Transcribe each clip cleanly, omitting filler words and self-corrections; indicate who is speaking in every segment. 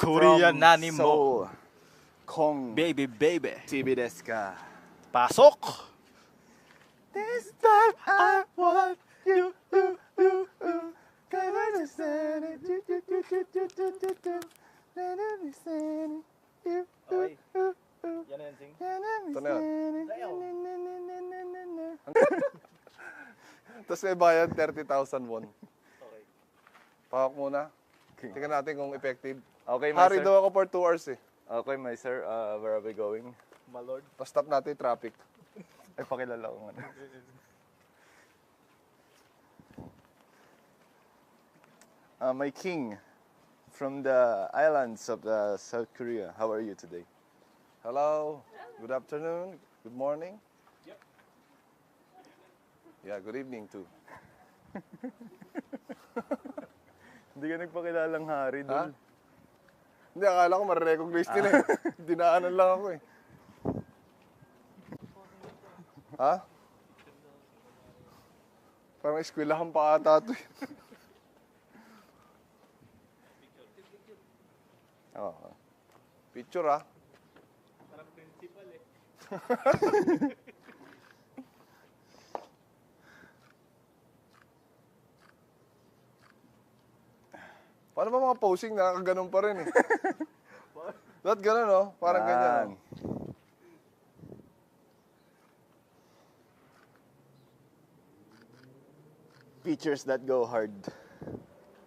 Speaker 1: Korean nani mo.
Speaker 2: Seoul, Kong
Speaker 1: Baby, baby.
Speaker 2: TV desu ka?
Speaker 1: Pasok!
Speaker 2: This time I want you.
Speaker 1: Okay. Yan na yan, Sing.
Speaker 2: Ito na yun.
Speaker 1: Ayaw.
Speaker 2: Tapos may bayad 30,000 won.
Speaker 1: Okay.
Speaker 2: Pahak muna. Tingnan natin kung effective.
Speaker 3: Okay, my
Speaker 2: Hari
Speaker 3: sir.
Speaker 2: daw ako for 2 hours eh.
Speaker 3: Okay, my sir. Where are we going?
Speaker 1: Malord.
Speaker 2: Pa-stop natin yung traffic.
Speaker 3: Ay, pakilala ko nga. My king from the islands of South Korea. How are you today?
Speaker 2: Hello. Good afternoon. Good morning.
Speaker 1: Yep.
Speaker 2: Yeah, good evening too.
Speaker 3: Hindi ka nagpakilalang hari,
Speaker 2: Ha?
Speaker 3: Dol.
Speaker 2: Hindi, akala ko marirecognize nila eh. Dinaanan lang ako eh. Ha? Parang eskwelahan pa ata ito eh.
Speaker 3: Oo.
Speaker 2: Picture ah.
Speaker 1: Parang principal eh.
Speaker 2: Paano ba mga posing nakakaganon pa rin eh? Lahat ganon no? Parang ganyan.
Speaker 3: Yan. Pictures that go hard.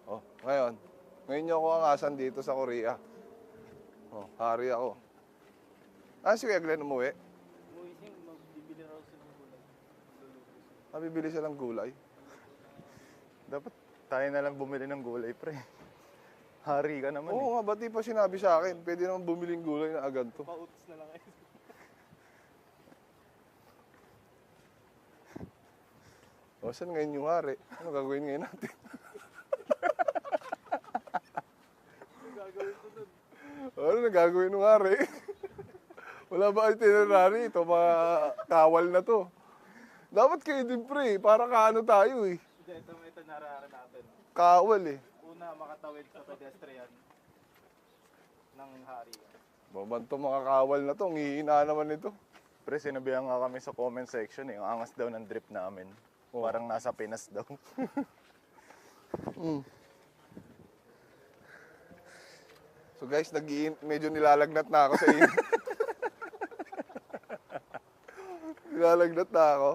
Speaker 2: Oh, ngayon. Ngayon niyo ako angasan dito sa Korea. Oh, hari ako. Ah, si Kuya Glenn umuwi?
Speaker 1: Umuwi Sing, magbibili raw sila ng gulay.
Speaker 2: Ah, bibili siya ng gulay.
Speaker 3: Dapat tayo na lang bumili ng gulay, pre. Hari ka naman
Speaker 2: Oo nga, ba't di pa sinabi sa akin? Pwede naman bumiling gulay na agad to.
Speaker 1: Pautos na lang kayo.
Speaker 2: O, saan ngayon yung hari? Ano gagawin ngayon natin?
Speaker 1: Ano gagawin ko dun?
Speaker 2: Ano na gagawin ng hari? Wala ba itinerary? Ito, mga kawal na to. Dapat kayo din, pre. Para kaano tayo eh.
Speaker 1: Hindi, ito nararanan natin.
Speaker 2: Kawal eh.
Speaker 1: Una, makatawid sa pedestrian ng hari.
Speaker 2: Babanto mga kawal na to. Ang hihina naman ito.
Speaker 3: Pre, sinabihan nga kami sa comment section eh. Ang angas daw ng drip namin.
Speaker 2: Oo.
Speaker 3: Parang nasa Pinas daw.
Speaker 2: So guys, medyo nilalagnat na ako sa inyo. Nilalagnat na ako.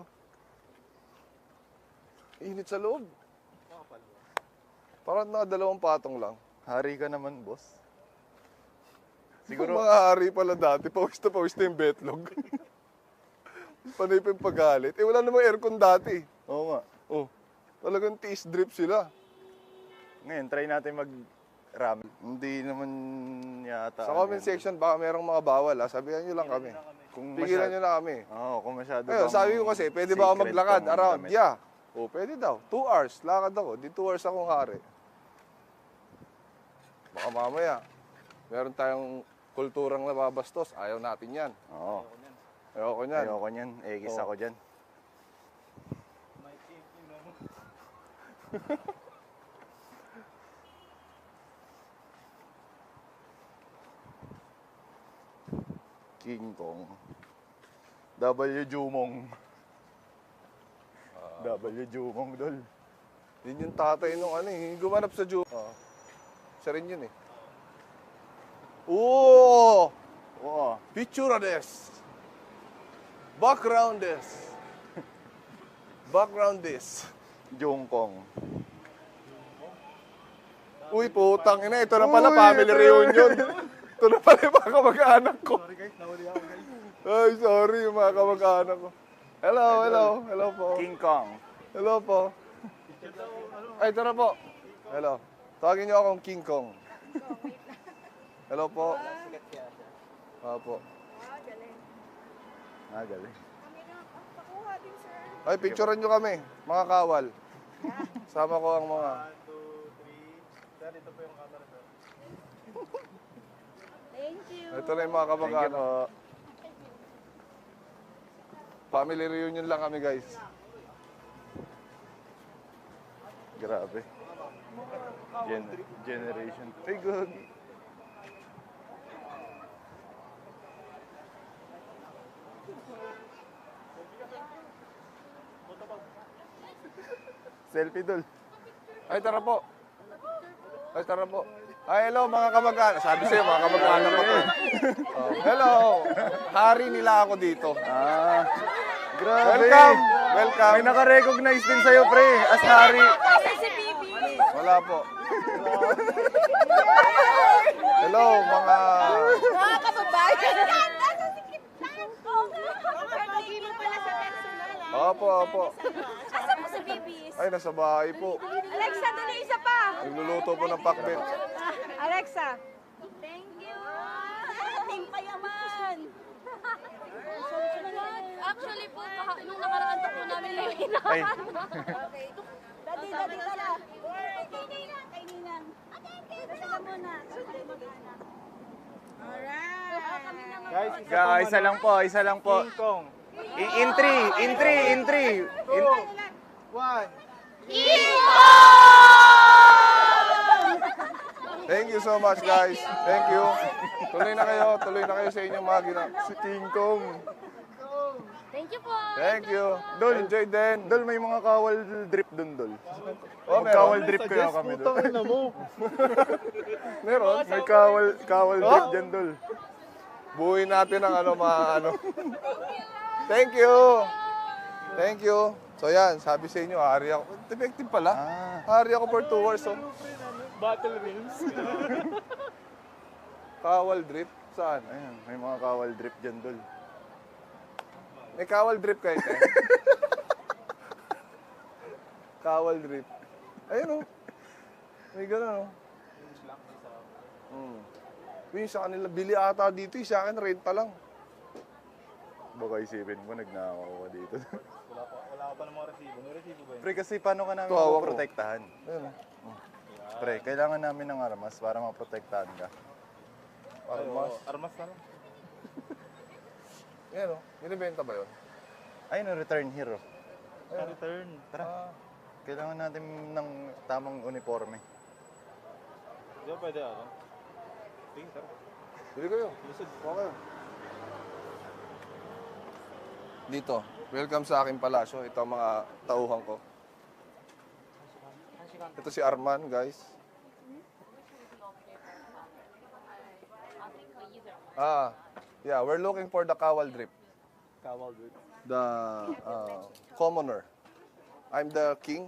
Speaker 2: Init sa loob.
Speaker 1: Makapal ba?
Speaker 2: Parang nakadalawang patong lang.
Speaker 3: Hari ka naman, boss.
Speaker 2: Siguro
Speaker 3: Siguro,
Speaker 2: mga hari pala dati, pawis na yung betlog. Panay pa yung pagalit. Eh wala namang aircon dati.
Speaker 3: oo nga.
Speaker 2: Oh, talagang tiis drip sila.
Speaker 3: Ngayon, try natin mag-ramen. Hindi naman yata.
Speaker 2: Sa
Speaker 3: ano
Speaker 2: comment
Speaker 3: yan.
Speaker 2: section, baka merong mga bawal ha. Sabihan nyo lang kami.
Speaker 3: Kung
Speaker 2: Pigilan nyo na kami.
Speaker 3: Oo, kung masyado
Speaker 2: Ayun,
Speaker 3: bang
Speaker 2: sabi ko kasi, pwede ba ako
Speaker 3: secret
Speaker 2: maglakad
Speaker 3: tong
Speaker 2: around?
Speaker 3: damit?
Speaker 2: Yeah. Oh, pwede daw. 2 hours. Lakad ako. Di 2 hours akong hari. Baka mamaya, meron tayong kulturang nababastos. Ayaw natin yan.
Speaker 3: Oo.
Speaker 2: Ayoko niyan.
Speaker 3: Ayoko niyan. Ekis
Speaker 2: Oo.
Speaker 3: ako dyan.
Speaker 1: May thinking mo.
Speaker 3: King Kong. W. Jumong. W. Jumong, dol.
Speaker 2: Yun yung tatay nung ano eh. Gumanap sa Juma. Siya rin yun eh. Oo!
Speaker 3: Oo.
Speaker 2: Picture des. Background des. Background des.
Speaker 3: Jung Kong.
Speaker 2: Uy, putang ina. Ito na pala,
Speaker 3: Uy,
Speaker 2: family
Speaker 3: ito na.
Speaker 2: reunion. Ito na pala yung mga kamag-anak ko.
Speaker 1: Sorry guys, nahuli ako guys.
Speaker 2: Ay, sorry, yung mga kamag-anak ko. Hello, hello. Hello po.
Speaker 3: King Kong.
Speaker 2: Hello po. Ay, ito na po. Hello. Tawagin niyo akong King Kong. Hello po.
Speaker 1: Sikat kaya siya.
Speaker 2: Opo.
Speaker 4: Galing.
Speaker 3: Galing.
Speaker 4: Kami na, pakuha din, sir.
Speaker 2: Ay, picturean niyo kami. Mga kawal. Sama ko ang mga...
Speaker 1: 1, 2, 3. Sir, ito po yung camera sir.
Speaker 4: Thank you.
Speaker 2: Ito na yung mga
Speaker 3: Thank you
Speaker 2: kamag-anak.
Speaker 3: po.
Speaker 2: Family reunion lang kami, guys.
Speaker 3: Grabe. Generation. Ay, gagi. Selfie, Dol.
Speaker 2: Ay, tara po. Ay, tara po. Ay, hello mga kamag-anak. Sabi sa'yo, mga kamag-anak ko to. Oh, hello. Hari nila ako dito.
Speaker 3: Ah, grabe.
Speaker 2: Welcome. Welcome.
Speaker 3: May naka-recognize din sa'yo, pre. As hari.
Speaker 4: Kasi si Bibi.
Speaker 2: Wala po. Hello, mga...
Speaker 4: Mga kababayan. Nasa sikip lang. Birthday mo pala sa personal.
Speaker 2: Opo, opo.
Speaker 4: Asa po si Bibi?
Speaker 2: Ay, nasa bahay po.
Speaker 4: Alexa, tuloy isa pa.
Speaker 2: Nagluluto po ng pakbet.
Speaker 4: Alexa. Thank you. Team Payaman.
Speaker 5: Actually po, nung nakaraan pa po namin may
Speaker 3: Ay,
Speaker 4: Okay. Dati ka na. Kay Ninang. Kasi ka muna. Kasi mag-anak. Alright.
Speaker 1: Guys,
Speaker 3: isa lang po.
Speaker 1: King Kong.
Speaker 3: In three.
Speaker 1: One.
Speaker 2: Thank you so much, guys. Thank you. Tuloy na kayo sa inyong mga ginagawa.
Speaker 3: Si King Kong.
Speaker 5: Thank you po.
Speaker 2: Thank you.
Speaker 3: Dol.
Speaker 2: Enjoy din.
Speaker 3: Dol, may mga kawal drip dun, Dol.
Speaker 2: Oh,
Speaker 3: Kawal
Speaker 2: meron.
Speaker 3: drip kaya kami, Dol.
Speaker 2: Meron.
Speaker 3: May kawal drip dyan, Dol.
Speaker 2: Buuin natin ang mga ano. Thank you. Thank you. So yan, sabi sa inyo, hari ako. Effective pala. Hari ako for 2 hours. Oh.
Speaker 1: Battle rings.
Speaker 2: Kawal drip. Saan?
Speaker 3: Ayan, may mga kawal drip dyan, Dol.
Speaker 2: May kawal drip kayo, te? Kawal drip. Ayun, oh. May gano'n, oh. Yung sa kanila, bili ata dito, sa akin, renta lang.
Speaker 3: Baka isipin mo, nagnakaw ka dito.
Speaker 1: Wala ka pa ng mga resibo. May resibo ba yun?
Speaker 3: Pre, kasi paano ka namin
Speaker 2: Kawawa ko.
Speaker 3: maprotektahan?
Speaker 2: Ayun, oh.
Speaker 3: Pre, kailangan namin ng armas para maprotektahan ka.
Speaker 2: Armas.
Speaker 1: Armas na lang.
Speaker 2: Yan, oh. Binibenta ba yun?
Speaker 3: Ayun, return hero.
Speaker 1: Return.
Speaker 3: Tara. Kailangan natin ng tamang uniforme.
Speaker 1: Di ba pwede ako? Sige, tara.
Speaker 2: Bili kayo.
Speaker 1: Lusod.
Speaker 2: Okay. Dito, welcome sa aking palasyo. Ito ang mga tauhan ko. Ito si Arman, guys. Yeah, we're looking for the kawal drip.
Speaker 1: Kawal drip.
Speaker 2: The commoner. I'm the king.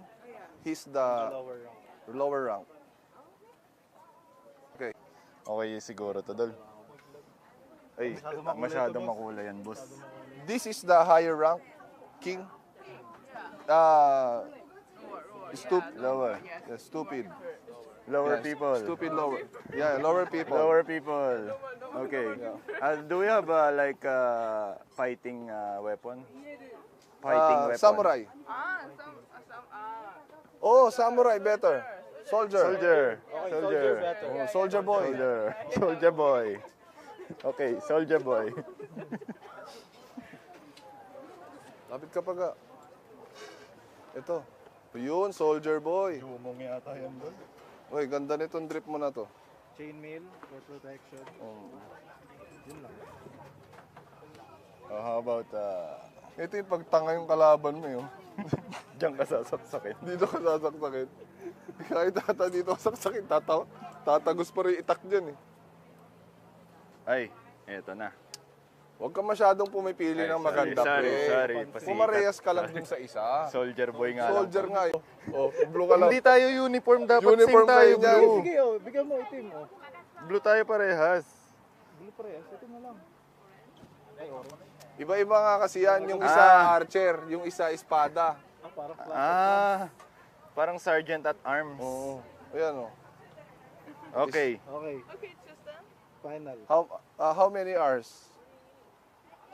Speaker 2: He's the
Speaker 1: Lower rank.
Speaker 2: lower rank. Okay.
Speaker 3: Okay, siguro to, Dol. Ay, masyadong makulay yan, boss.
Speaker 2: This is the higher rank king.
Speaker 3: Lower.
Speaker 2: Yeah, stupid.
Speaker 3: Lower
Speaker 2: Yes,
Speaker 3: people.
Speaker 2: Stupid lower. Yeah, lower people.
Speaker 3: Lower people. Okay. Do we have fighting weapon? Fighting weapon.
Speaker 2: Samurai. Oh, samurai better. Soldier.
Speaker 3: Soldier.
Speaker 1: Okay,
Speaker 3: Soldier.
Speaker 1: soldier better.
Speaker 2: Oh, soldier boy.
Speaker 3: Soldier. Soldier boy. Okay, soldier boy.
Speaker 2: Lapit ka pa ga. Ito. Yun, soldier boy.
Speaker 3: Lumong yata yan, Dol.
Speaker 2: Uy, ganda nitong drip mo na to.
Speaker 1: Chainmail for protection.
Speaker 2: Oh.
Speaker 3: How about,
Speaker 2: Ito yung pagtanga yung kalaban mo yun.
Speaker 3: diyan ka sasaksakin?
Speaker 2: Dito ka sasaksakin. Kahit ata dito ka sasaksakin, tatagos pa rin itak dyan eh.
Speaker 3: Ay, eto na.
Speaker 2: Huwag ka masyadong pumipili
Speaker 3: Ay,
Speaker 2: ng maganda,
Speaker 3: sorry,
Speaker 2: pre.
Speaker 3: sorry, pasikat.
Speaker 2: Pumarehas ka lang dun sa isa.
Speaker 3: Soldier boy nga
Speaker 2: Soldier
Speaker 3: lang.
Speaker 2: nga eh. Oh, blue ka lang.
Speaker 3: Hindi tayo uniform, dapat
Speaker 2: Uniform
Speaker 3: same tayo,
Speaker 2: kayo dyan.
Speaker 3: blue.
Speaker 1: Sige, oh. Bigyan mo itim, oh.
Speaker 3: Blue tayo parehas.
Speaker 1: Blue parehas. Ito na lang. Ay, orange.
Speaker 2: Iba-iba nga kasi yan. Yung isa archer, yung isa espada.
Speaker 1: Parang flat.
Speaker 3: Parang sergeant at arms.
Speaker 2: Oo. Ayan oh.
Speaker 3: Okay.
Speaker 1: Okay. Final.
Speaker 2: How many hours?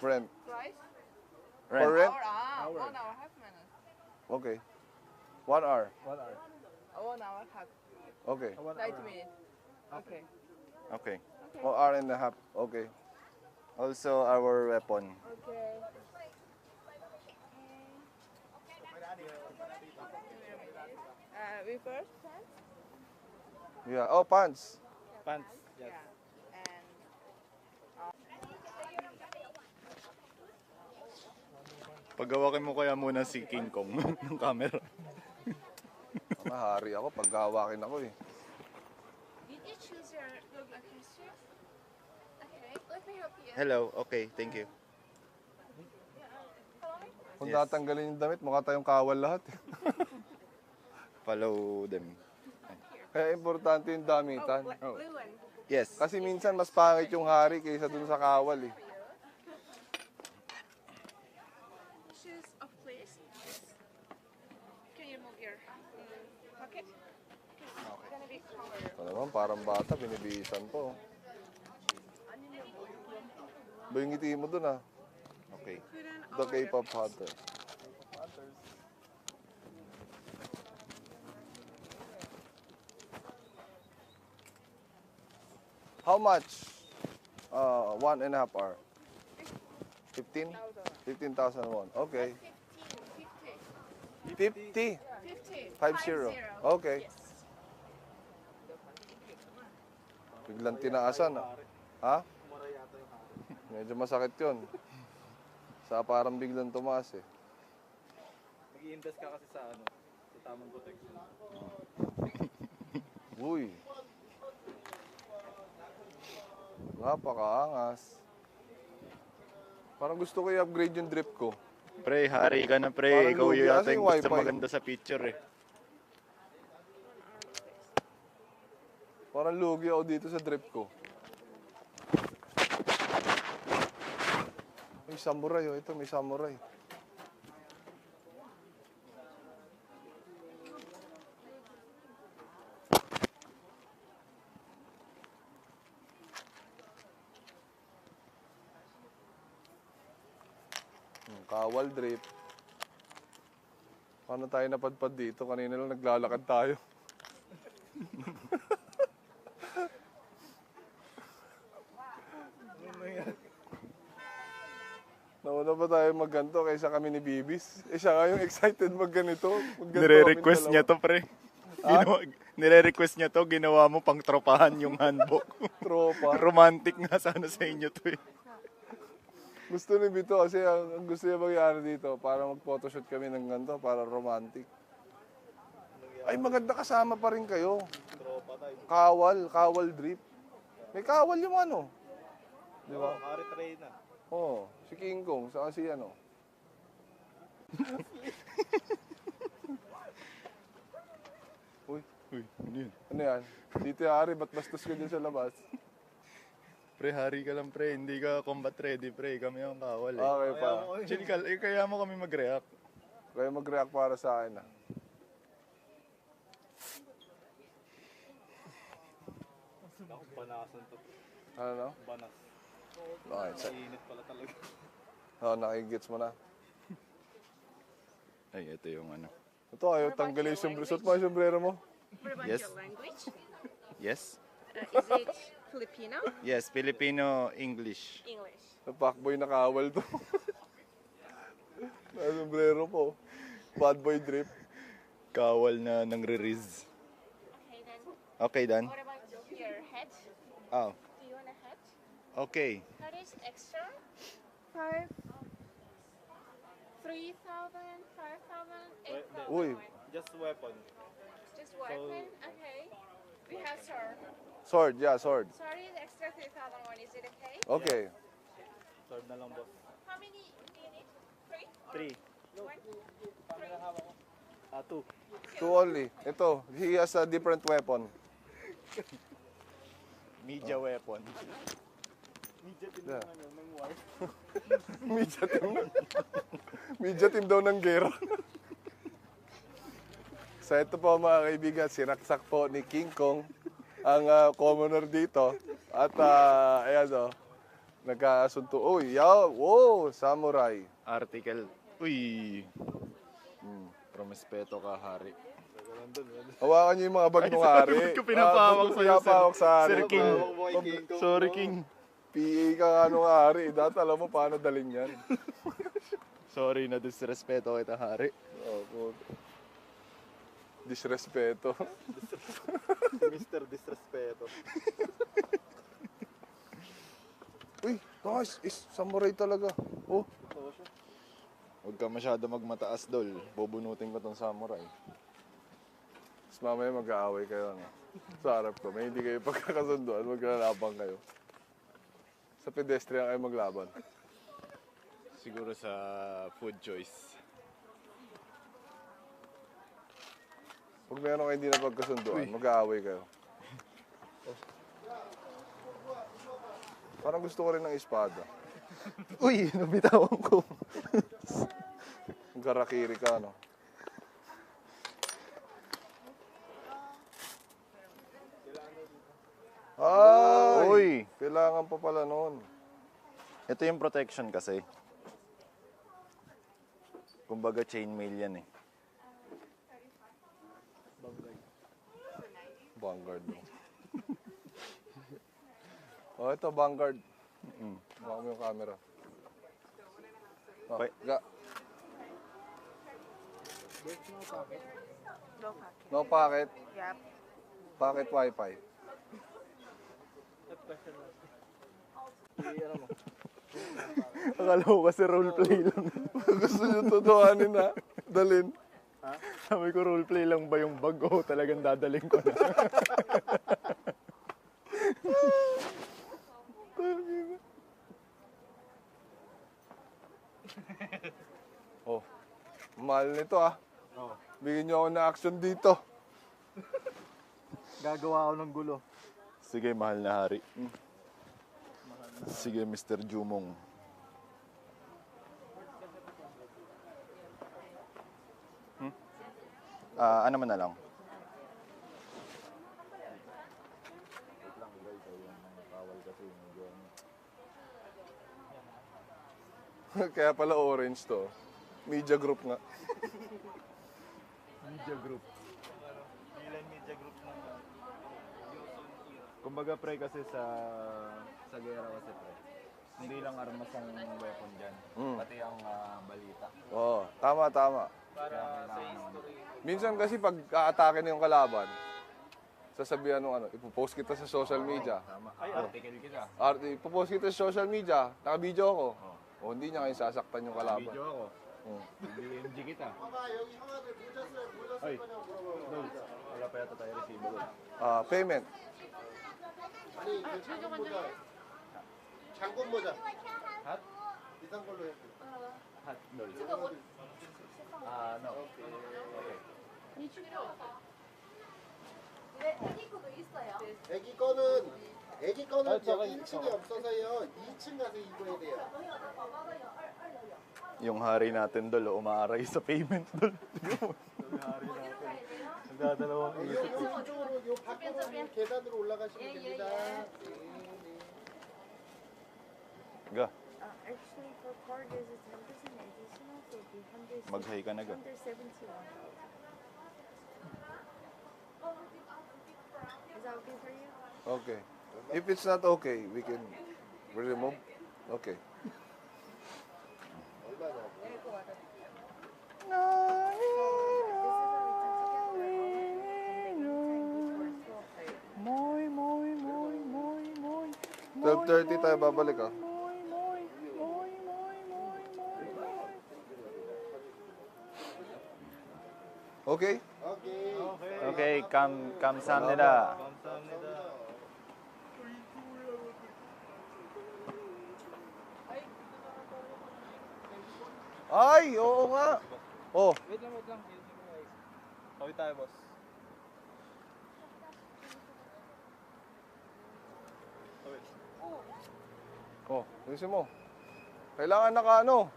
Speaker 2: Rent.
Speaker 3: Rent.
Speaker 2: For rent?
Speaker 6: 1 hour, half minute.
Speaker 2: Okay. 1 hour.
Speaker 1: 1 hour.
Speaker 6: 1 hour, half.
Speaker 2: Okay.
Speaker 1: 1
Speaker 6: 30
Speaker 1: hour.
Speaker 6: minutes. Okay.
Speaker 3: Okay.
Speaker 2: 1 hour and a half. Okay.
Speaker 3: Also, our weapon.
Speaker 6: Okay. We first?
Speaker 2: Yeah. Oh, pants.
Speaker 1: Pants. Yes.
Speaker 6: And
Speaker 3: Paggawakin mo kaya muna si King Kong ng camera.
Speaker 2: Mahari ako pag hawakin ako eh.
Speaker 5: Did you choose your costume? Okay, let me help you.
Speaker 3: Hello, okay, thank you.
Speaker 2: Kung
Speaker 3: Yes.
Speaker 2: tatanggalin yung damit, mukha tayong kawal lahat eh.
Speaker 3: Follow them.
Speaker 2: Kaya importante yung damitan.
Speaker 3: Oh.
Speaker 6: Blue one.
Speaker 3: Yes.
Speaker 2: Kasi minsan mas pangit yung hari kaysa dun sa kawal eh.
Speaker 6: Shoes off, please. Can you move your pocket? It's gonna be covered.
Speaker 2: Ito naman, parang bata, binibihisan po. Ba yung ngiti mo dun ah?
Speaker 3: Okay.
Speaker 6: Put on
Speaker 2: The
Speaker 6: all your
Speaker 2: K-pop hunter. How much? 1.5 hour. 15? 15,000 won. Okay. 50? 50. Okay. Biglang tinaasan. Ha? Medyo masakit yun. Sa parang biglang tumaas eh.
Speaker 1: Mag-i-invest ka kasi sa ano, sa tamang protection.
Speaker 2: Uy. Napakaangas. Parang gusto ko i-upgrade yung drip ko.
Speaker 3: Pre, hari ka na pre.
Speaker 2: Parang
Speaker 3: Ikaw
Speaker 2: lugi
Speaker 3: yung
Speaker 2: kasi
Speaker 3: yata yung
Speaker 2: yung
Speaker 3: gusto
Speaker 2: wifi.
Speaker 3: maganda sa picture eh.
Speaker 2: Parang lugi ako dito sa drip ko. May samurai oh. Ito may samurai. Kawal drip. Paano tayo napadpad dito? Kanina lang naglalakad tayo. Nauna pa tayo magganto kaysa kami ni Bibis. Eh siya nga yung excited magganito.
Speaker 3: Nire-request niya to pre. Nire-request niya to, ginawa mo pang tropahan yung handbook.
Speaker 2: Tropa.
Speaker 3: Romantic nga sana sa inyo to eh.
Speaker 2: Gusto ni Bito kasi ang gusto niya mangyari dito para mag-photoshoot kami ng ganito, para romantic. Ay maganda kasama pa rin kayo. Kawal drip. May kawal yung ano. Di ba?
Speaker 1: Hari train na.
Speaker 2: Oo, si King Kong, saka si ano. Uy,
Speaker 3: Uy, ano yun?
Speaker 2: ano yan? Dito Hari, ba't bastos ka dyan sa labas?
Speaker 3: Pre, hari ka lang pre. Hindi ka combat ready pre. Kami ang kawal eh.
Speaker 2: Okay pa.
Speaker 3: Chill ka. Eh, kaya mo kami mag-react.
Speaker 2: Kaya mag-react para sa akin ah.
Speaker 1: Banasan to.
Speaker 2: Ano no?
Speaker 1: Banas.
Speaker 2: Okay,
Speaker 1: Init pala talaga.
Speaker 2: nakigits mo na.
Speaker 3: Ay, ito yung ano.
Speaker 2: Ito, ayaw tanggalin yung sombrero. Suot mo yung sombrero mo.
Speaker 6: What about
Speaker 3: Yes.
Speaker 6: your language?
Speaker 3: Yes?
Speaker 6: Is it Filipino?
Speaker 3: Yes, Filipino, English.
Speaker 6: English.
Speaker 2: Sa fuckboy na kawal to. Na sombrero po. Bad boy drip.
Speaker 3: Kawal na nang re-riz.
Speaker 5: Okay then.
Speaker 3: Okay, Dan.
Speaker 5: What about your head?
Speaker 3: Oh,
Speaker 5: Do you want a head?
Speaker 3: okay.
Speaker 5: That is extra.
Speaker 6: 5.
Speaker 5: 3,000, 5,000, 8,000.
Speaker 2: Uy.
Speaker 1: Just weapon.
Speaker 5: Just weapon? Okay. We have sword.
Speaker 2: Sword, yeah, sword.
Speaker 5: Sorry, the extra 3,001. Is it okay?
Speaker 2: Okay.
Speaker 1: Sword na lang boss.
Speaker 5: How many do you need? 3?
Speaker 1: 3.
Speaker 5: 1? 3?
Speaker 1: 2.
Speaker 2: Two only. Ito, he has a different weapon.
Speaker 3: Media weapon.
Speaker 2: Yeah. Media team. Media team daw ng gera. So ito po mga kaibigan, sinaksak po ni King Kong ang commoner dito. At ayan o, nagkasunto. Uy, wow, samurai.
Speaker 3: Article. Uy. Promespeto ka, hari.
Speaker 2: Hawakan niyo yung mga bag ng hari.
Speaker 3: Ba't ko pinapahawak
Speaker 2: Ba't ko
Speaker 3: sa'yo,
Speaker 2: pinapahawak sa hari?
Speaker 3: Sir King. Sorry, King.
Speaker 2: PA ka nga nung hari. Dati alam mo paano dalhin yan.
Speaker 3: Sorry na disrespeto kita, hari.
Speaker 2: Oh, disrespeto.
Speaker 1: Mr. Disrespeto.
Speaker 2: Uy, nice. Is samurai talaga. Oh,
Speaker 3: Huwag ka masyado magmataas, dol. Bubunutin ko tong samurai.
Speaker 2: mamaya mag-aaway kayo, no? Sa harap ko, may hindi kayo pagkakasunduan, maglalaban kayo. Sa pedestrian kayo maglaban.
Speaker 3: Siguro sa food choice.
Speaker 2: Pag meron kayo hindi na pagkasunduan, mag-aaway kayo. Parang gusto ko rin ng espada.
Speaker 3: Uy, nabitawan ko.
Speaker 2: Garakiri ka, no? Ay!
Speaker 3: Uy!
Speaker 2: Kailangan pa pala nun.
Speaker 3: Ito yung protection kasi. Kumbaga chainmail yan eh.
Speaker 2: Vanguard mo. Oh, ito, Vanguard. Baka mo yung camera. Oh,
Speaker 3: Okay.
Speaker 2: ga.
Speaker 6: No pocket.
Speaker 2: No packet.
Speaker 6: Yep.
Speaker 2: Packet wifi.
Speaker 3: Akala ko kasi roleplay lang.
Speaker 2: Gusto nyo tutuhanin na. Dalin.
Speaker 3: Sabi ko roleplay lang ba yung bag o talagang dadaling ko na.
Speaker 2: Oh, mahal nito ah. Bigyan nyo ako ng action dito.
Speaker 1: Gagawa ako ng gulo.
Speaker 3: Sige, mahal na hari. Sige, Mr. Jumong. Ano man na lang?
Speaker 2: Kaya pala orange to. Media group nga.
Speaker 3: Media group.
Speaker 1: Ilan media group na
Speaker 3: Kumbaga pre kasi sa gera kasi pre. Hindi lang armas ang weapon dyan. Pati ang balita.
Speaker 2: Oo, tama, tama.
Speaker 1: para sa history.
Speaker 2: Minsan kasi pag aatake na yung kalaban, sasabihan nung ano, ipopost kita sa social media.
Speaker 3: Tama. Article kita.
Speaker 2: Ipopost kita sa social media, naka-video ako. O hindi niya kayo sasaktan yung kalaban.
Speaker 3: Video ako. BMG kita. Ay, no. Wala pa yata tayo resibo.
Speaker 2: Payment.
Speaker 7: 장군 모자.
Speaker 3: 핫?
Speaker 7: 비싼 걸로 해.
Speaker 3: 핫, no. No. Okay.
Speaker 7: 애기 거는 저기 1층이 없어서요. 2층 가서 입어야 돼요.
Speaker 3: Yung hari natin dol, umaaray sa payment dol.
Speaker 1: Nagdadalawang isip.
Speaker 7: 이쪽으로 요 밖으로 계단으로 올라가시면 됩니다.
Speaker 3: Ga,
Speaker 5: Actually, for car, there's a 10% additional, so it'll be 100,
Speaker 3: mag-hi ka na ga.
Speaker 5: 171. Is that okay for you?
Speaker 2: Okay. If it's not okay, we can remove. Okay.
Speaker 3: Moy, moy, moy, moy, moy.
Speaker 2: 12:30 tayo babalik ah. Okay?
Speaker 3: Okay, 감사합니다.
Speaker 1: 감사합니다.
Speaker 2: Ay, oo nga. Oh,
Speaker 1: Wait lang, wait lang. Kawit tayo, boss. Kawit.
Speaker 2: oh, ayusin mo. Kailangan naka ano,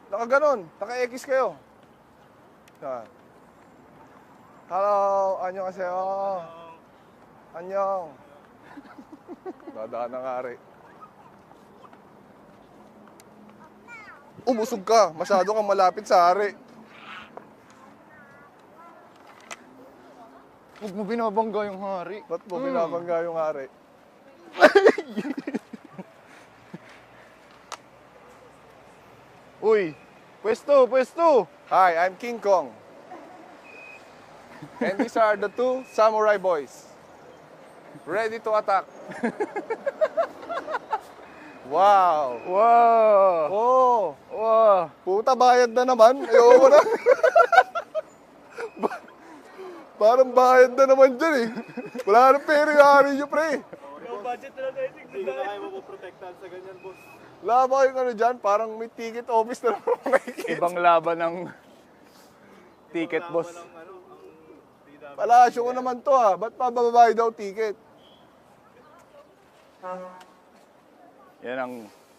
Speaker 2: naka ganon, naka-X kayo. Yan. Hello, annyeonghaseyo. Annyeong. Dadaan ng ari. Umusog ka, masyado kang malapit sa ari.
Speaker 3: Huwag mo binabangga yung hari.
Speaker 2: Ba't mo binabangga yung hari?
Speaker 3: Uy, pwesto, pwesto.
Speaker 2: Hi, I'm King Kong. And these are the two samurai boys. Ready to attack. Wow.
Speaker 3: Wow!
Speaker 2: Oh,
Speaker 3: Wow!
Speaker 2: puta bayad na naman. Ayoko na. Parang bayad na naman dyan eh. Wala na pera yung hari nyo, pre.
Speaker 1: Hindi ko na kayo mapoprotektahan sa ganyan, boss.
Speaker 2: Wala ba kayong ano dyan? Parang may ticket office na naman nakikita.
Speaker 3: Ibang laban ng ticket, boss.
Speaker 2: Palasyo ko naman to ah. Ba't pa bababayad daw ticket?
Speaker 3: Yan ang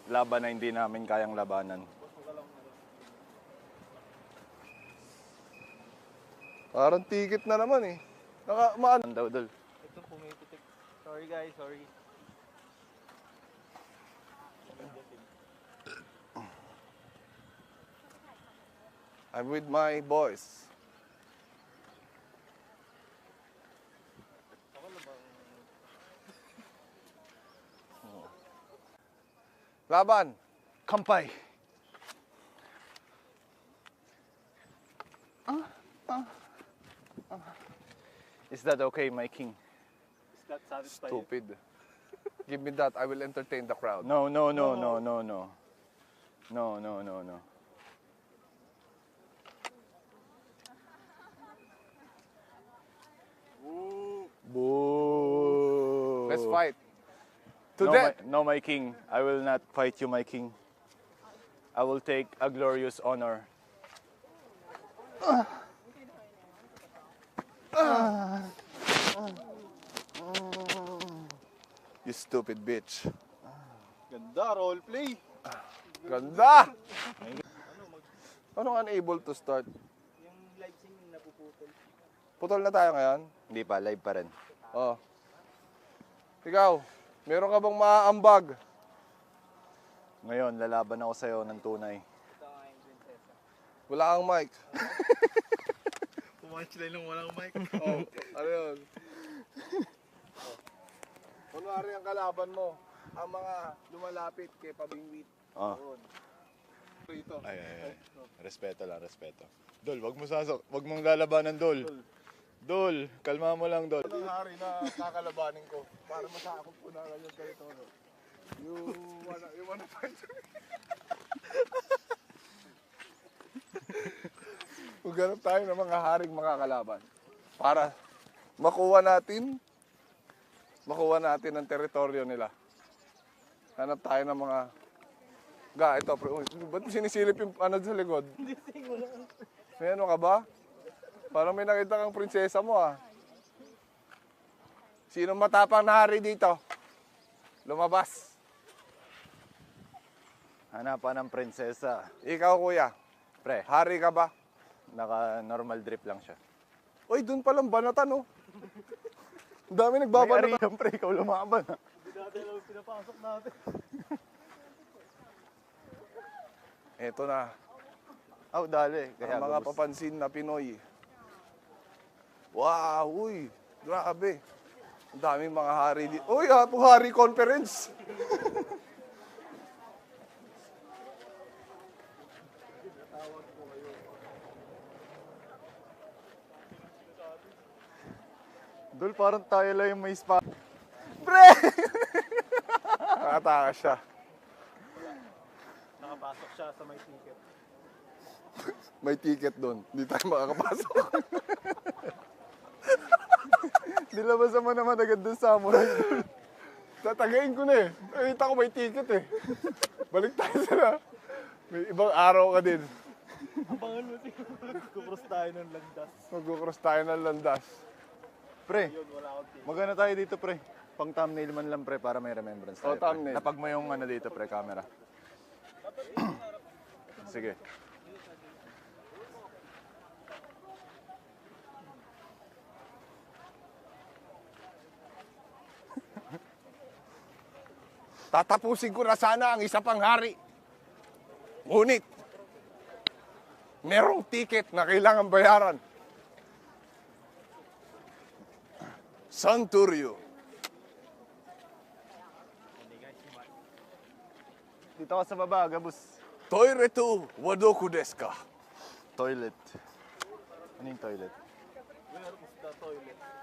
Speaker 3: laban na hindi namin kayang labanan.
Speaker 2: Parang ticket na naman eh.
Speaker 3: Ang daw, Dol.
Speaker 1: Ito pumipitik. Sorry guys, sorry.
Speaker 2: I'm with my boys. Laban.
Speaker 3: Kampay. Is that okay, my king?
Speaker 1: Is that satisfying?
Speaker 2: Stupid. Give me that. I will entertain the crowd.
Speaker 3: No, no, no, no, no, no. No, no, no, no. Boo.
Speaker 2: Let's fight. To
Speaker 3: No,
Speaker 2: death.
Speaker 3: no, my king. I will not fight you, my king. I will take a glorious honor.
Speaker 2: You stupid bitch.
Speaker 1: Ganda, roleplay.
Speaker 2: Ganda! Anong unable to start?
Speaker 1: Yung live singing napuputol.
Speaker 2: Putol na tayo ngayon?
Speaker 3: Hindi pa, live pa rin.
Speaker 2: Oh. Ikaw, meron ka bang maaambag?
Speaker 3: Ngayon, lalaban ako sa'yo ng tunay.
Speaker 2: Wala kang mic.
Speaker 1: Pumunchline lang walang mic.
Speaker 2: Oh, ano yun? Oh. Kunwari ang kalaban mo, ang mga lumalapit kay Pabingwit.
Speaker 3: Oh.
Speaker 2: Rito.
Speaker 3: Ay. Respeto lang, respeto. Dol, wag mong lalabanan, Dol. Dol, kalma mo lang, Dol.
Speaker 2: Ang hari na kakalabanin ko para masakop ko na yung territorio. You wanna fight me? Maghanap tayo ng mga haring makakalaban para makuha natin ang teritoryo nila. Hanap tayo ng mga ito, pre. Uy, ba't sinisilip yung ano sa likod? May ano ka ba? Parang may nakita kang prinsesa mo ah. Sino matapang na hari dito? Lumabas.
Speaker 3: Hanapan ng prinsesa.
Speaker 2: Ikaw kuya,
Speaker 3: Pre,
Speaker 2: hari ka ba?
Speaker 3: naka-normal drip lang siya.
Speaker 2: Uy, doon palang banatan oh. Ang dami
Speaker 3: May
Speaker 2: nagbabanatan.
Speaker 3: ariyan, pre, ikaw lumaban.
Speaker 1: Hindi natin alam pinapasok natin.
Speaker 2: Eto na,
Speaker 3: Oh, dali. Kaya
Speaker 2: ang mga
Speaker 3: gabos.
Speaker 2: papansin na Pinoy. Wow, uy, grabe. Ang daming mga hari dito. Uy, hari conference.
Speaker 3: Dol, parang tayo lang yung may spa.
Speaker 2: Nakatakas siya.
Speaker 1: Nakapasok siya sa may ticket.
Speaker 2: May ticket doon. Hindi tayo makakapasok.
Speaker 3: Nilabasan mo naman agad dun sa samurai.
Speaker 2: Tatagayin ko na eh. Nakita ko may ticket eh. Balik tayo sana. May ibang araw ka din.
Speaker 1: Abangan mo siguro. Magkukross tayo ng landas.
Speaker 2: Magkukross tayo ng landas.
Speaker 3: Pre,
Speaker 1: Yun, wala akong ticket.
Speaker 3: magana tayo dito, pre. Pang thumbnail man lang, pre, para may remembrance tayo.
Speaker 2: Oh, thumbnail.
Speaker 3: Pre. Tapag mo yung ano dito, pre, camera. Sige.
Speaker 2: Tatapusin ko na sana ang isa pang hari. Ngunit, merong ticket na kailangan bayaran. Santurio.
Speaker 3: Dito ka sa baba, gabos.
Speaker 2: Toire tu wadoku desu ka?
Speaker 3: Toilet. Ano yung toilet?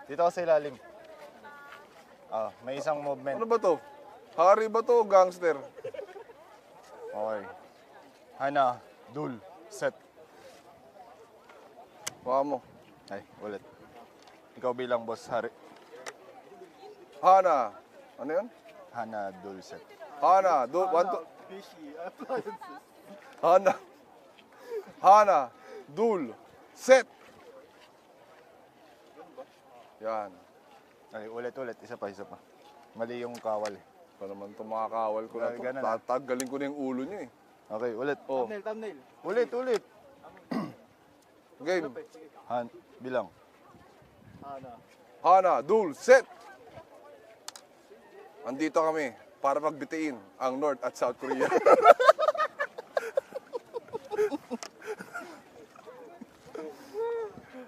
Speaker 3: Dito ka sa ilalim. Ah, may isang movement.
Speaker 2: Ano ba to? Hari ba to o gangster?
Speaker 3: Okay. Hana, dul, set.
Speaker 2: Baka mo.
Speaker 3: Ay, ulit. Ikaw bilang boss, Hari.
Speaker 2: Hana. Ano yun?
Speaker 3: Hana Dulcet.
Speaker 2: Hana. Hana. Hana. Dul. Set. Yan.
Speaker 3: Ay, ulit. Isa pa. Mali yung kawal eh.
Speaker 2: Ito naman itong mga kawal ko na ito.
Speaker 3: Ganun, ah.
Speaker 2: Tatagaling ko na yung ulo niya eh.
Speaker 3: Okay, ulit.
Speaker 2: Oh.
Speaker 1: Thumbnail.
Speaker 3: Ulit.
Speaker 2: Game.
Speaker 3: Bilang.
Speaker 2: Hana. Dul. Set. Andito kami para pagbitiin ang North at South Korea.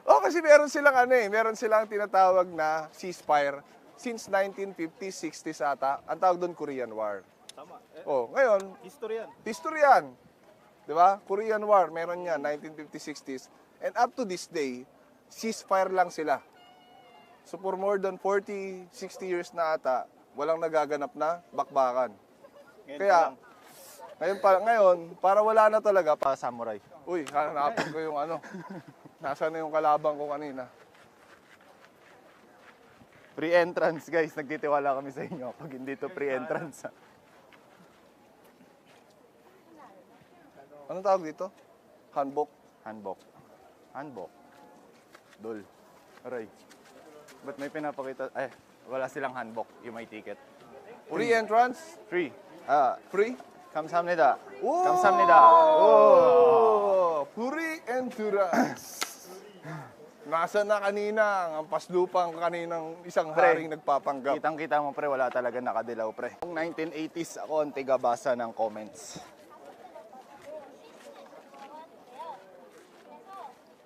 Speaker 2: Oh, kasi meron silang tinatawag na ceasefire since 1950s, 60s ata. Ang tawag doon Korean War.
Speaker 1: Tama.
Speaker 2: Oh, ngayon,
Speaker 1: History yan.
Speaker 2: history yan. 'Di ba? Korean War, meron yan 1950s, 60s. And up to this day, ceasefire lang sila. So for more than 40, 60 years na ata, walang nagaganap na bakbakan. Kaya ngayon, para wala na talaga,
Speaker 3: Samurai.
Speaker 2: uy, hanapin ko yung ano. Nasaan na yung kalabang ko kanina?
Speaker 3: Free entrance, guys. Nagtitiwala kami sa inyo. Pag hindi to free entrance.
Speaker 2: Anong tawag dito? Hanbok.
Speaker 3: Hanbok. Dul. Aray. Ba't may pinapakita? Wala silang hanbok. Yung may ticket.
Speaker 2: Free entrance?
Speaker 3: Free.
Speaker 2: Free?
Speaker 3: 감사합니다.
Speaker 2: Oh!
Speaker 3: 감사합니다.
Speaker 2: Oh! Free entrance. Nasa na kanina ang paslupang kaninang isang
Speaker 3: Pre,
Speaker 2: haring nagpapanggap.
Speaker 3: Kitang-kita mo, pre, wala talaga nakadilaw, pre. Noong 1980s, ako ang tigabasa ng comments.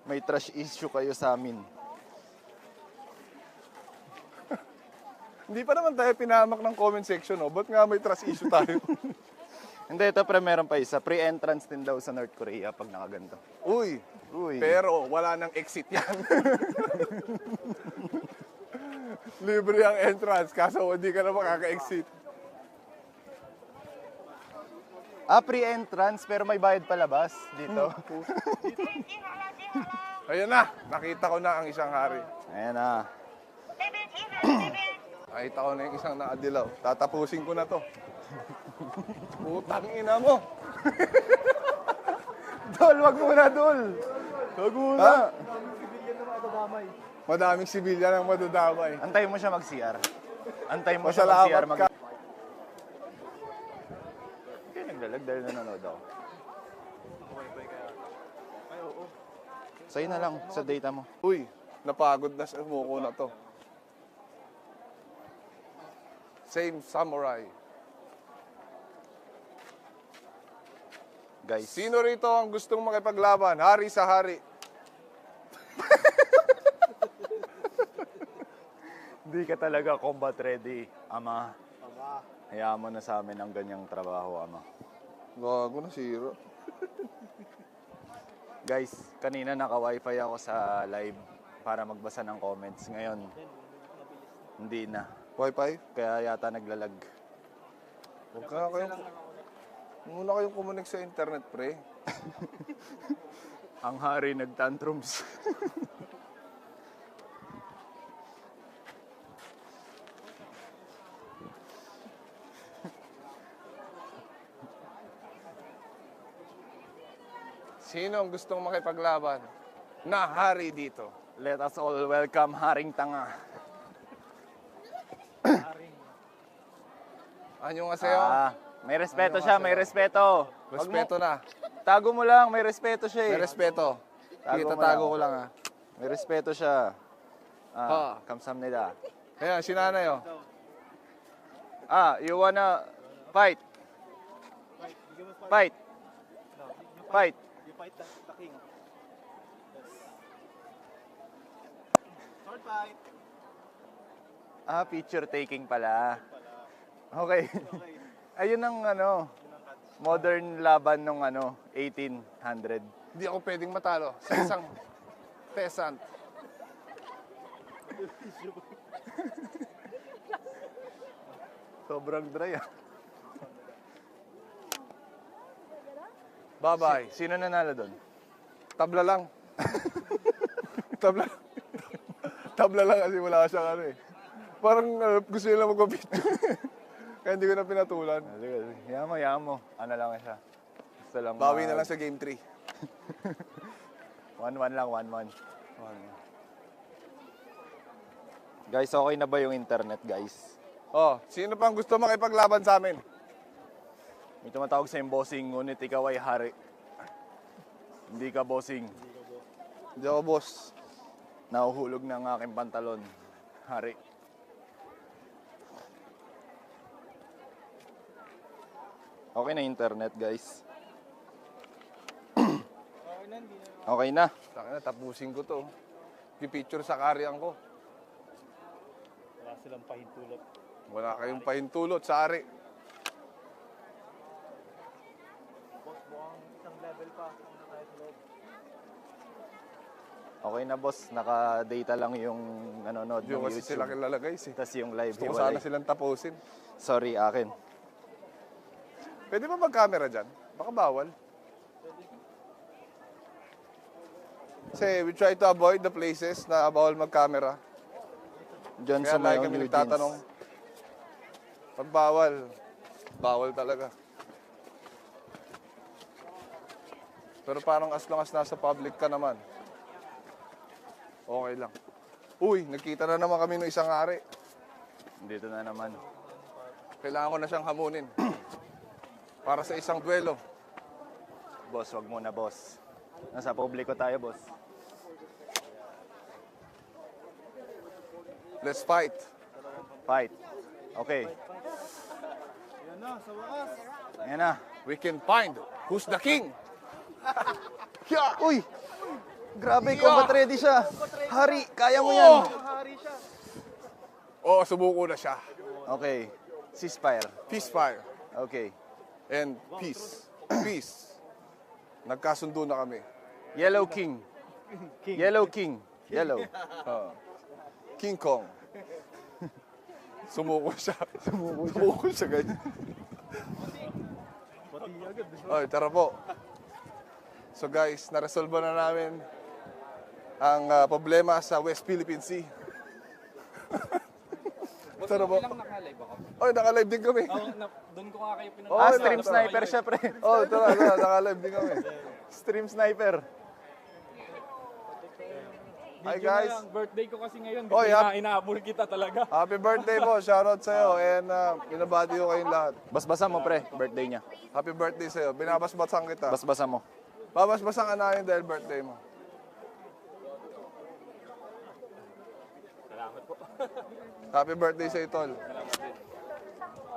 Speaker 3: May trash issue kayo sa amin.
Speaker 2: Hindi pa naman tayo pinahamak ng comment section, no? Ba't nga may trust issue tayo?
Speaker 3: Hindi, ito pre, meron pa isa. Pre-entrance din daw sa North Korea pag nakaganto.
Speaker 2: Uy,
Speaker 3: Uy.
Speaker 2: pero wala nang exit yan. Libre ang entrance, kaso hindi ka na makaka-exit.
Speaker 3: Pre-entrance, pero may bayad palabas dito.
Speaker 2: Ayan na, nakita ko na ang isang hari.
Speaker 3: Ayan na.
Speaker 2: Nakita ko na yung isang naadilaw. Tatapusin ko na to. Putang ina mo.
Speaker 3: Dol, wag muna, Dol. Wag muna.
Speaker 2: Ha? Madaming sibilyan ang madadamay.
Speaker 3: Antay mo siya mag-CR. Antay mo siya
Speaker 2: Masalamat
Speaker 3: mag-CR.
Speaker 2: ka.
Speaker 3: Hindi naglalag dahil nanonood ako. Sa'yo na lang, sa data mo.
Speaker 2: Uy, napagod na sa muko na to. Same samurai.
Speaker 3: Guys,
Speaker 2: Sino rito ang gustong makipaglaban? Hari sa hari.
Speaker 3: hindi ka talaga combat ready, Ama. Hayaan mo na sa amin ang ganyang trabaho, Ama.
Speaker 2: Gago na zero.
Speaker 3: Guys, kanina naka-wifi ako sa live para magbasa ng comments. Ngayon, hindi na.
Speaker 2: Wi-Fi?
Speaker 3: Kaya yata naglalag.
Speaker 2: Huwag ka kayong... Muna kayong kumunik sa internet, pre.
Speaker 3: Ang hari nagtantrums.
Speaker 2: Sino ang gustong makipaglaban na hari dito?
Speaker 3: Let us all welcome Haring Tanga.
Speaker 2: Anyo nga sa'yo?
Speaker 3: May respeto siya, may respeto. Wag mo-
Speaker 2: Respeto na.
Speaker 3: Tago mo lang, may respeto siya eh.
Speaker 2: May respeto. Sige,
Speaker 3: Tago mo
Speaker 2: tatago
Speaker 3: lang.
Speaker 2: ko lang, ha.
Speaker 3: May respeto siya.
Speaker 2: Ha.
Speaker 3: Kamsamnida.
Speaker 2: Ayan, si nanay, oh.
Speaker 3: You wanna fight? Fight. Fight.
Speaker 1: You fight the king. Sword fight.
Speaker 3: Picture taking pala. Okay. Ayun ang modern laban nung 1800.
Speaker 2: Hindi ako pwedeng matalo sa isang peasant.
Speaker 3: Sobrang dry
Speaker 2: Bye-bye.
Speaker 3: Sino nanalo doon?
Speaker 2: Tabla lang. Tabla. Tabla lang kasi wala siyang ano eh. Parang gusto niya lang magpapicture. Kaya hindi ko na pinatulan.
Speaker 3: Sige, sige. Hayaan mo. Ano lang siya. Gusto lang
Speaker 2: Bawi na lang sa game 3.
Speaker 3: 1-1 lang, 1-1. Guys, okay na ba yung internet, guys?
Speaker 2: Oh, sino pang gusto makipaglaban sa amin?
Speaker 3: May tumatawag sa yung bossing, ngunit ikaw ay hari. Hindi ka bossing.
Speaker 2: Hindi ako boss.
Speaker 3: Nahuhulog ng aking pantalon. Hari. Okay na internet, guys. Okay na.
Speaker 2: Taka na, tapusin ko to. Pipicture sa karyan ko.
Speaker 1: Wala silang pahintulot.
Speaker 2: Wala kayong pahintulot sa ari.
Speaker 1: Boss, mukhang isang level pa. Ano tayo sa loob?
Speaker 3: Okay na, boss. Naka-data lang yung nanonood
Speaker 2: Hindi
Speaker 3: ng
Speaker 2: ko kasi sila
Speaker 3: YouTube.
Speaker 2: kilala guys eh.
Speaker 3: Tapos yung live,
Speaker 2: Gusto ko
Speaker 3: hiwalay.
Speaker 2: sana silang tapusin.
Speaker 3: Sorry, akin.
Speaker 2: Pwede ba mag-camera dyan? Baka bawal. Kasi we try to avoid the places na bawal mag-camera.
Speaker 3: Diyan
Speaker 2: Kaya
Speaker 3: sa
Speaker 2: lagi
Speaker 3: may
Speaker 2: kami
Speaker 3: New
Speaker 2: nagtatanong.
Speaker 3: Jeans.
Speaker 2: Pag bawal, bawal talaga. Pero parang as long as nasa public ka naman, okay lang. Uy, nagkita na naman kami ng isang ari.
Speaker 3: Dito na naman.
Speaker 2: Kailangan ko na siyang hamunin. Para sa isang duelo.
Speaker 3: Boss, wag muna, boss. Nasa publiko tayo, boss.
Speaker 2: Let's fight.
Speaker 3: Fight. Okay.
Speaker 1: Yan na, sa wakas.
Speaker 3: Ayan na.
Speaker 2: We can find who's the king. Yeah.
Speaker 3: Uy! Grabe, combat ready siya. Hari, kaya mo yan.
Speaker 1: Mahari siya.
Speaker 2: Oh, subuko na siya.
Speaker 3: Okay. Ceasefire.
Speaker 2: Peacefire.
Speaker 3: Okay.
Speaker 2: And peace. Peace. Nagkasundo na kami.
Speaker 3: Yellow King. Yellow King. Yellow.
Speaker 2: King Kong. Sumuko siya. Sumuko siya ganyan. Oy, tara po. So guys, naresolve na namin ang problema sa West Philippine Sea. Tara po. Oy, naka-live din kami.
Speaker 1: Doon ko nga kayo
Speaker 2: Oh,
Speaker 3: Stream sniper siya, pre.
Speaker 2: Oh, tara, naka-live din kami.
Speaker 3: Stream sniper.
Speaker 2: Hi guys.
Speaker 8: Birthday ko kasi ngayon.
Speaker 2: Oh,
Speaker 8: Inaabol kita talaga.
Speaker 2: Happy birthday po. Shoutout sa'yo. And binabati ko kayong lahat.
Speaker 3: Basbasa mo, pre. Birthday niya.
Speaker 2: Happy birthday sa'yo. Binabasbasan kita.
Speaker 3: Basbasa mo.
Speaker 2: Babasbasan ka namin dahil birthday mo.
Speaker 8: Salamat po.
Speaker 2: Happy birthday sa'yo, Tol.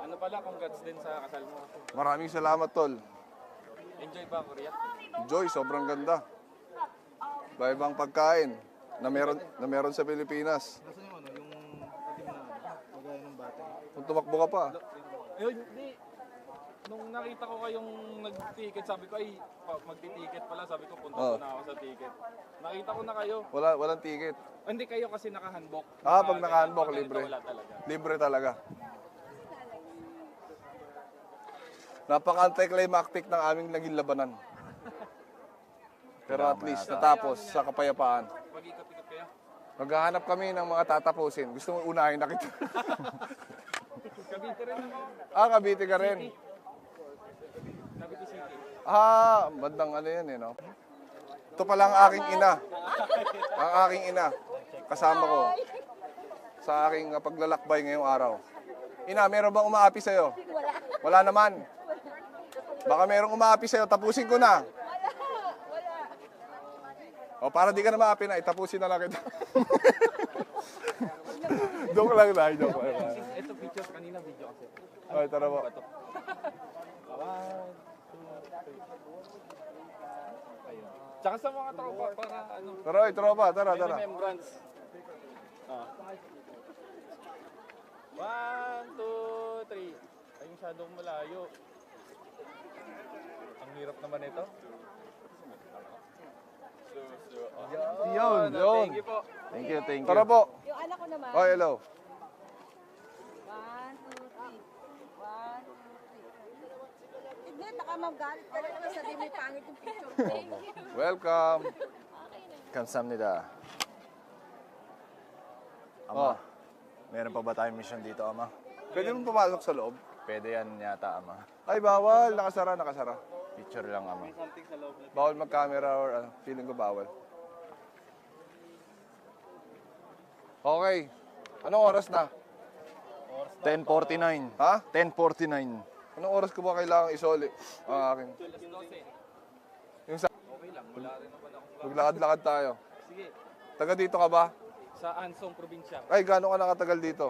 Speaker 8: Ano pala, congrats din sa kasal mo.
Speaker 2: Maraming salamat, Tol.
Speaker 8: Enjoy ba, Korea?
Speaker 2: Joy, sobrang ganda. Iba-ibang pagkain na meron sa Pilipinas.
Speaker 1: Kasi yung ano, yung itim na magaya ng bata.
Speaker 2: Kung tumakbo ka pa.
Speaker 8: Ayun, hindi. Nung nakita ko kayong nag-ticket, sabi ko, ay, magti-ticket pala. Sabi ko, punta ko na ako sa ticket. Nakita ko na kayo.
Speaker 2: Walang ticket.
Speaker 8: Hindi kayo kasi naka-handbook.
Speaker 2: Pag naka-handbook,
Speaker 8: Pag ganito,
Speaker 2: libre.
Speaker 8: Wala talaga.
Speaker 2: Libre talaga. Napaka-anticlimactic ng aming naging labanan. Pero at least natapos sa kapayapaan.
Speaker 8: Pag-ikot-ikot kayo.
Speaker 2: Maghahanap kami ng mga tatapusin. Gusto mo unahin na kita?
Speaker 8: Cavite rin ako.
Speaker 2: Cavite ka rin.
Speaker 8: Cavite City.
Speaker 2: Bandang ano yan eh, no? Ito pala ang aking ina. Ang aking ina. Kasama ko sa aking paglalakbay ngayong araw. Ina, meron bang umaapi sa'yo? Wala naman. Baka merong umaapi sa'yo, tapusin ko na. O, para di ka na maapi na, itapusin na lang kita. Joke lang na, joke lang.
Speaker 8: Ito pictures kanina, video kasi.
Speaker 2: Ay, tara po.
Speaker 8: 1, 2, 3. Ayun. Tsaka sa mga tropa, para ano,
Speaker 2: Tara, tropa, tara,
Speaker 8: may
Speaker 2: tara.
Speaker 8: remembrance. 1, 2, 3. Ay, masyadong malayo. Ang hirap naman ito.
Speaker 3: Yun.
Speaker 8: Thank you po.
Speaker 3: Thank you, thank you.
Speaker 2: Tara po.
Speaker 4: Yung anak ko naman.
Speaker 2: Oh, hello.
Speaker 4: 1, 2, 3. 1, 2, 3. Hindi, baka magalit ka rin ako. Sabi may pangit yung picture ko.
Speaker 2: Welcome.
Speaker 3: 감사합니다. Ama,
Speaker 2: Oh.
Speaker 3: meron pa ba tayong mission dito, Ama?
Speaker 2: Pwede mo pumasok sa loob?
Speaker 3: Pwede yan yata, Ama.
Speaker 2: Ay, bawal. Nakasara, nakasara.
Speaker 3: Picture lang, Ama.
Speaker 2: Bawal mag-camera or ano. Feeling ko bawal. Okay. Anong oras na?
Speaker 3: 10:49.
Speaker 2: Ha?
Speaker 3: 10:49.
Speaker 2: Anong oras ko ba kailangan isoli ang akin? Yung sa...
Speaker 8: Okay lang, wala rin naman ako.
Speaker 2: Maglakad-lakad tayo.
Speaker 8: Sige,
Speaker 2: Taga dito ka ba?
Speaker 8: sa Ansong probinsya.
Speaker 2: Ay, gaano ka nakatagal dito?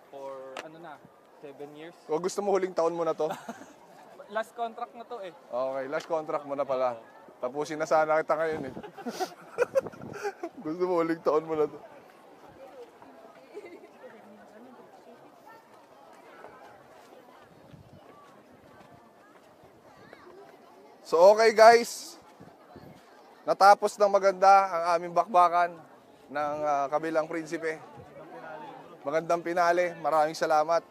Speaker 8: For ano na, 7 years.
Speaker 2: O gusto mo huling taon mo na to?
Speaker 8: Last contract na to eh.
Speaker 2: Okay, last contract mo na pala. Tapusin na sana kita ngayon eh. Gusto mo huling taon mo na to. So okay guys, natapos ng maganda ang aming bakbakan ng Kabilang Prinsipe. Magandang pinali, maraming salamat.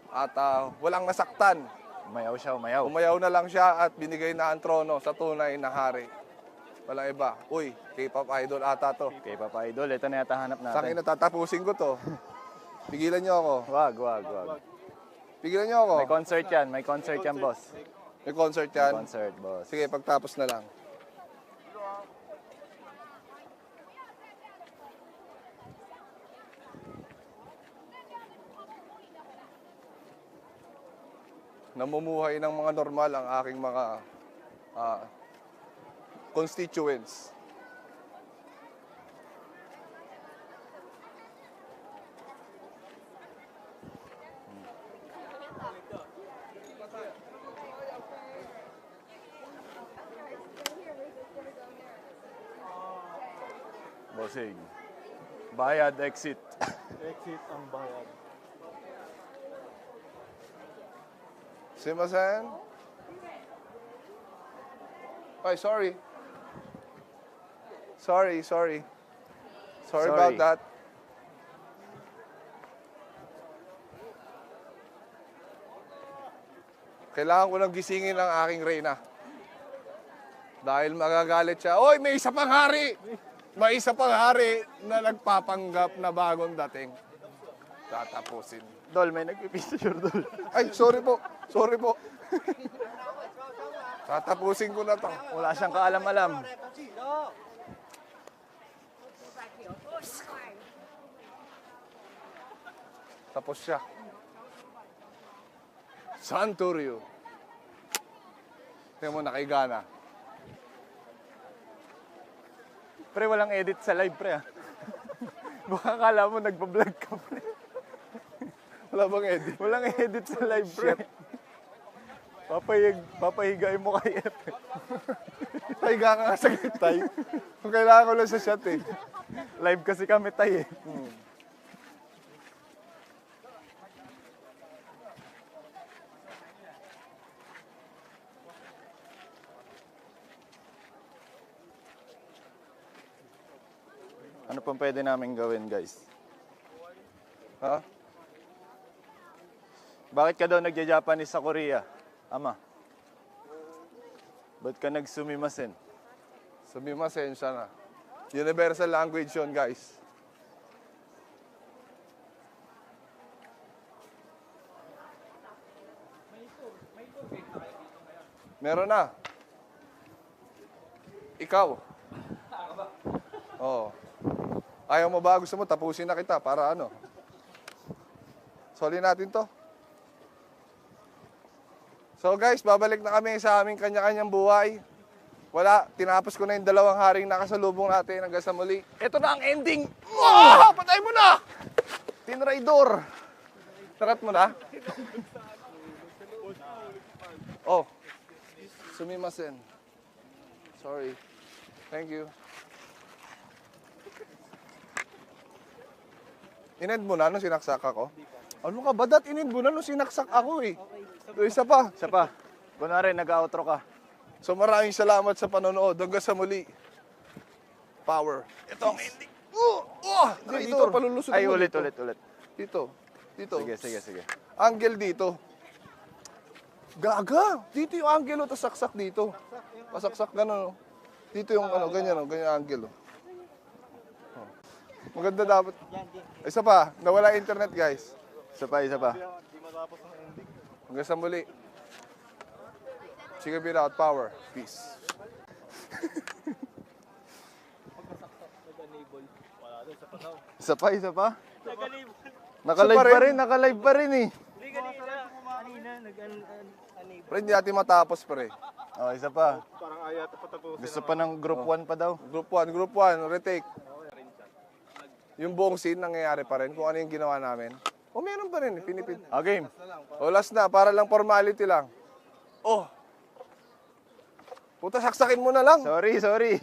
Speaker 2: At walang nasaktan.
Speaker 3: Umayaw siya, umayaw.
Speaker 2: Umayaw na lang siya at binigay na ang trono sa tunay na hari. Walang iba. Uy, K-pop idol ata to.
Speaker 3: Okay, Papa Idol, ito na yata hanap
Speaker 2: Sa akin
Speaker 3: natin.
Speaker 2: natatapusin ko to. Pigilan niyo ako.
Speaker 3: Wag.
Speaker 2: Pigilan niyo ako.
Speaker 3: May concert yan, boss.
Speaker 2: May concert
Speaker 3: May
Speaker 2: yan.
Speaker 3: concert, boss.
Speaker 2: Sige, pagtapos na lang. Namumuhay ng mga normal ang aking mga constituents.
Speaker 3: Bossing. Bayad, exit.
Speaker 1: Exit ang bayad.
Speaker 2: Simasen? Ay, sorry. Sorry about that. Kailangan ko lang gisingin ang aking reyna. Dahil magagalit siya, oy, may isa pang hari! May isa pang hari na nagpapanggap na bagong dating. Tatapusin.
Speaker 3: Dol, may nagpipicture, Dol.
Speaker 2: Ay, sorry po. Tatapusin ko na to.
Speaker 3: Wala siyang kaalam-alam.
Speaker 2: Tapos siya. Santurio. Tingnan mo, nakaiga na.
Speaker 3: Pre, walang edit sa live, pre, ah. Baka kala mo nagpa-vlog ka, pre.
Speaker 2: Wala bang edit?
Speaker 3: Walang edit sa live, pre. Papahigain mo kay F.
Speaker 2: Pahiga ka nga sa tay. Kung kailangan ko lang sa shot eh.
Speaker 3: Live kasi kami, tay, eh. Ano pang pwede namin gawin, guys?
Speaker 2: Ha?
Speaker 3: Bakit ka daw nagja-Japanese sa Korea, Ama? Ba't ka nagsumimasen?
Speaker 2: Sumimasen siya na. Universal language yun, guys. Meron na. Ikaw. Oo. Ayaw mo ba? Gusto mo? Tapusin na kita para ano? Soli natin to. So guys, babalik na kami sa aming kanya-kanyang buhay. Wala, tinapos ko na yung 2 haring nakasalubong natin hanggang sa muli. Ito na ang ending! Oh! Patay mo na! Tinraidor! Nakat mo na? Oh. Sumimasen. Sorry. Thank you. Inend mo na nung sinaksak ako? Ano ka ba? Inend mo na nung sinaksak ako eh. Isa pa.
Speaker 3: Siya pa. Kunwari, nag-outro ka.
Speaker 2: So maraming salamat sa panonood. Hanggang sa muli. Power. Ito ang ending. Dito, palulusot
Speaker 3: Ay,
Speaker 2: mo
Speaker 3: ulit.
Speaker 2: Dito.
Speaker 3: Sige.
Speaker 2: Angle dito. Gaga! Dito yung angle, tapos saksak dito. Pasaksak gano'n. Dito yung ganyan angle. Maganda dapat. Isa pa, nawala internet guys.
Speaker 3: Isa pa, isa pa.
Speaker 1: Di matapos ng ending.
Speaker 2: Hanggang sa muli. Chicken without power. Peace.
Speaker 1: Wala doon sa panaw.
Speaker 3: Isa pa, isa pa.
Speaker 2: Isa
Speaker 3: Naka-live
Speaker 2: pa
Speaker 3: pa
Speaker 2: rin.
Speaker 3: rin, naka-live pa rin eh.
Speaker 1: Kanina, nag-unable.
Speaker 2: Pre, hindi natin matapos pre.
Speaker 3: Oh, isa pa.
Speaker 1: Parang ayaw ito patapusin.
Speaker 3: Gusto pa ng group 1 pa daw.
Speaker 2: Group 1, retake. Yung buong scene nangyayari pa rin kung ano yung ginawa namin. O meron pa rin, pinipid.
Speaker 3: Ah, game.
Speaker 2: O last na, para lang formality lang. Oh! Puta, saksakin mo na lang.
Speaker 3: Sorry, sorry.